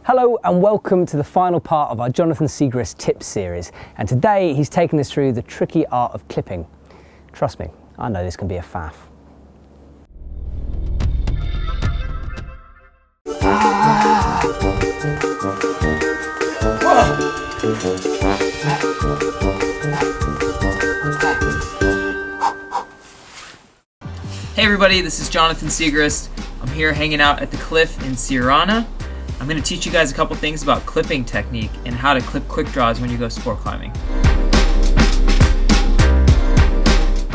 Hello and welcome to the final part of our Jonathan Siegrist tips series, and today he's taking us through the tricky art of clipping. Trust me, I know this can be a faff. Hey everybody, this is Jonathan Siegrist. I'm here hanging out at the cliff in Sierrana. I'm going to teach you guys a couple things about clipping technique and how to clip quick draws when you go sport climbing.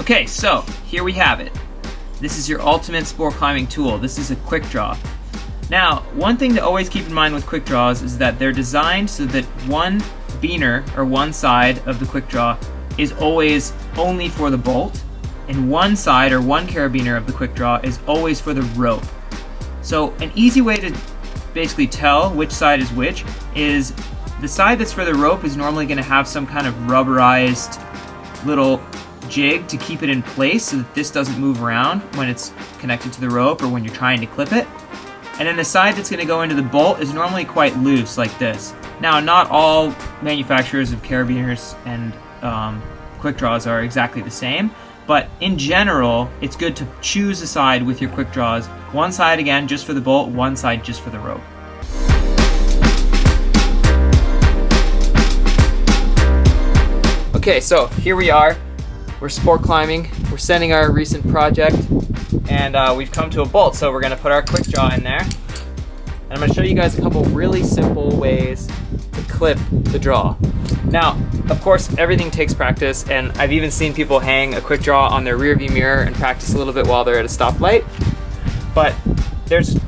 Okay, so here we have it. This is your ultimate sport climbing tool. This is a quick draw. Now, one thing to always keep in mind with quick draws is that they're designed so that one beaner or one side of the quick draw is always only for the bolt, and one side or one carabiner of the quick draw is always for the rope. So an easy way to basically tell which side is which is the side that's for the rope is normally going to have some kind of rubberized little jig to keep it in place so that this doesn't move around when it's connected to the rope or when you're trying to clip it. And then the side that's going to go into the bolt is normally quite loose like this. Now, not all manufacturers of carabiners and quick draws are exactly the same, but in general, it's good to choose a side with your quick draws. One side, again, just for the bolt, one side just for the rope. Okay, so here we are. We're sport climbing. We're sending our recent project, and we've come to a bolt, so we're going to put our quick draw in there. And I'm going to show you guys a couple really simple ways to clip the draw. Now, of course, everything takes practice, and I've even seen people hang a quick draw on their rearview mirror and practice a little bit while they're at a stoplight. But there's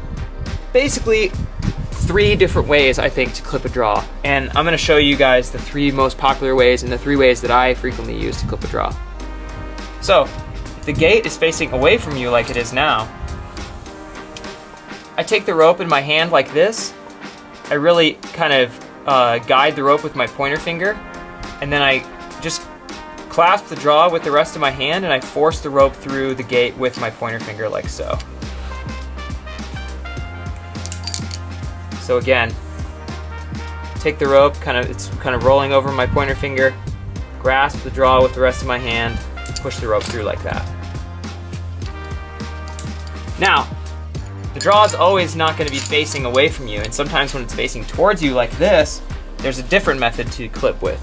basically 3 different ways, I think, to clip a draw. And I'm going to show you guys the 3 most popular ways and the 3 ways that I frequently use to clip a draw. So, if the gate is facing away from you like it is now, I take the rope in my hand like this. I really kind of guide the rope with my pointer finger, and then I just clasp the draw with the rest of my hand and I force the rope through the gate with my pointer finger like so. So again, take the rope, it's kind of rolling over my pointer finger, grasp the draw with the rest of my hand, push the rope through like that. Now, the draw is always not going to be facing away from you, and sometimes when it's facing towards you like this, there's a different method to clip with.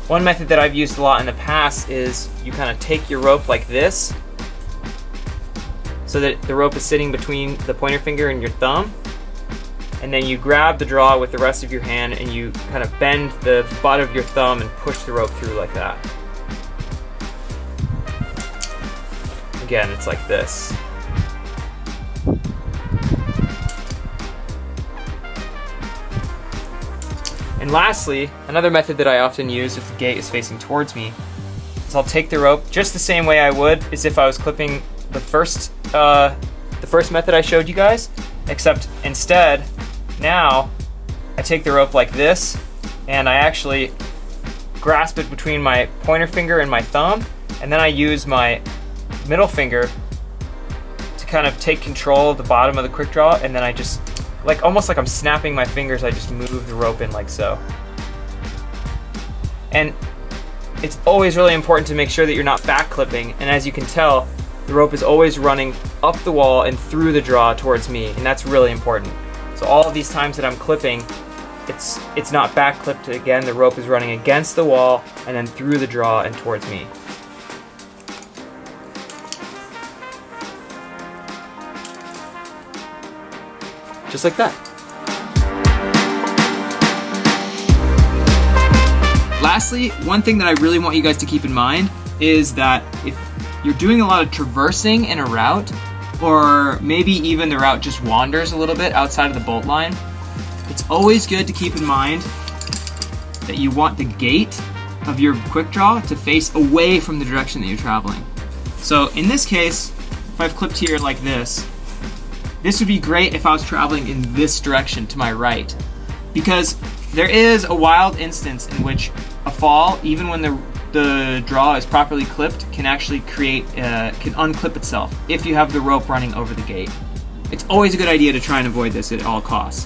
One method that I've used a lot in the past is you kind of take your rope like this so that the rope is sitting between the pointer finger and your thumb, and then you grab the draw with the rest of your hand and you kind of bend the butt of your thumb and push the rope through like that. Again, it's like this. And lastly, another method that I often use if the gate is facing towards me is I'll take the rope just the same way I would as if I was clipping the first method I showed you guys, except instead, now I take the rope like this and I actually grasp it between my pointer finger and my thumb, and then I use my middle finger to kind of take control of the bottom of the quick draw, and then I just, almost like I'm snapping my fingers, I just move the rope in like so. And it's always really important to make sure that you're not back clipping, and as you can tell, the rope is always running up the wall and through the draw towards me, and that's really important. So all of these times that I'm clipping, it's not back clipped. Again, the rope is running against the wall and then through the draw and towards me. Just like that. Lastly, one thing that I really want you guys to keep in mind is that if you're doing a lot of traversing in a route, or maybe even the route just wanders a little bit outside of the bolt line, it's always good to keep in mind that you want the gate of your quick draw to face away from the direction that you're traveling. So in this case, if I've clipped here like this would be great if I was traveling in this direction to my right, because there is a wild instance in which a fall, even when the draw is properly clipped, can actually can unclip itself if you have the rope running over the gate. It's always a good idea to try and avoid this at all costs.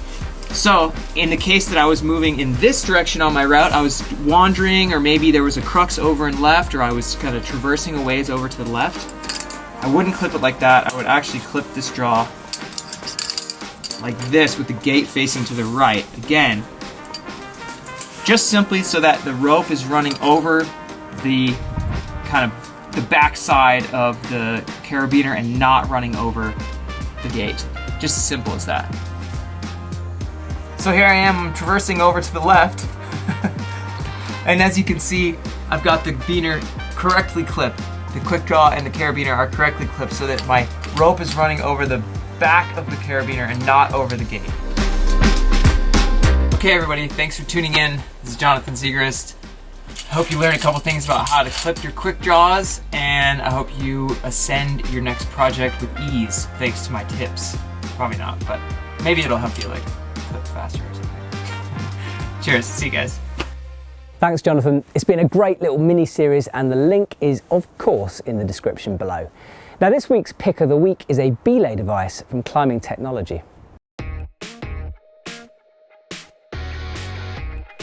So, in the case that I was moving in this direction on my route, I was wandering, or maybe there was a crux over and left, or I was kind of traversing a ways over to the left, I wouldn't clip it like that. I would actually clip this draw like this with the gate facing to the right. Again, just simply so that the rope is running over the kind of the back side of the carabiner and not running over the gate. Just as simple as that. So here I am traversing over to the left, and as you can see, I've got the biner correctly clipped. The quick draw and the carabiner are correctly clipped so that my rope is running over the back of the carabiner and not over the gate. Okay everybody, thanks for tuning in. This is Jonathan Siegrist. I hope you learned a couple things about how to clip your quick draws, and I hope you ascend your next project with ease thanks to my tips. Probably not, but maybe it'll help you like clip faster or something. Cheers, see you guys. Thanks, Jonathan. It's been a great little mini-series, and the link is, of course, in the description below. Now, this week's pick of the week is a belay device from Climbing Technology.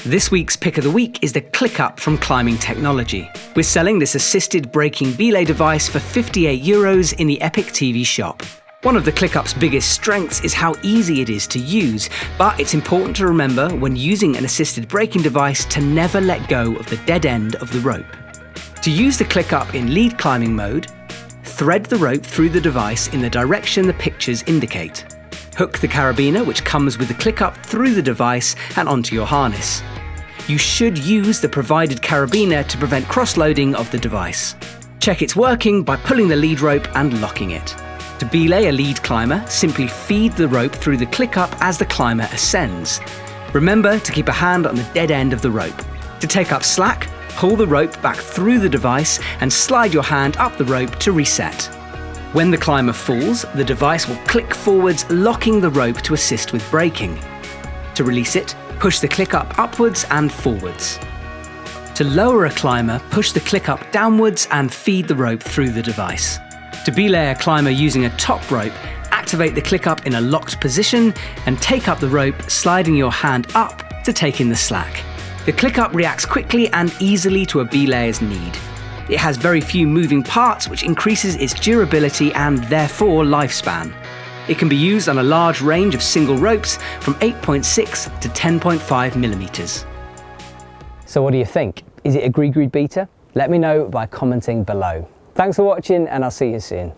This week's pick of the week is the ClickUp from Climbing Technology. We're selling this assisted braking belay device for €58 in the EpicTV shop. One of the ClickUp's biggest strengths is how easy it is to use, but it's important to remember when using an assisted braking device to never let go of the dead end of the rope. To use the ClickUp in lead climbing mode, thread the rope through the device in the direction the pictures indicate. Hook the carabiner, which comes with the ClickUp, through the device and onto your harness. You should use the provided carabiner to prevent cross-loading of the device. Check it's working by pulling the lead rope and locking it. To belay a lead climber, simply feed the rope through the ClickUp as the climber ascends. Remember to keep a hand on the dead end of the rope. To take up slack, pull the rope back through the device and slide your hand up the rope to reset. When the climber falls, the device will click forwards, locking the rope to assist with braking. To release it, push the ClickUp upwards and forwards. To lower a climber, push the ClickUp downwards and feed the rope through the device. To belay a climber using a top rope, activate the ClickUp in a locked position and take up the rope, sliding your hand up to take in the slack. The ClickUp reacts quickly and easily to a belayer's need. It has very few moving parts, which increases its durability and therefore lifespan. It can be used on a large range of single ropes from 8.6 to 10.5 millimeters. So what do you think? Is it a gree beater? Let me know by commenting below. Thanks for watching, and I'll see you soon.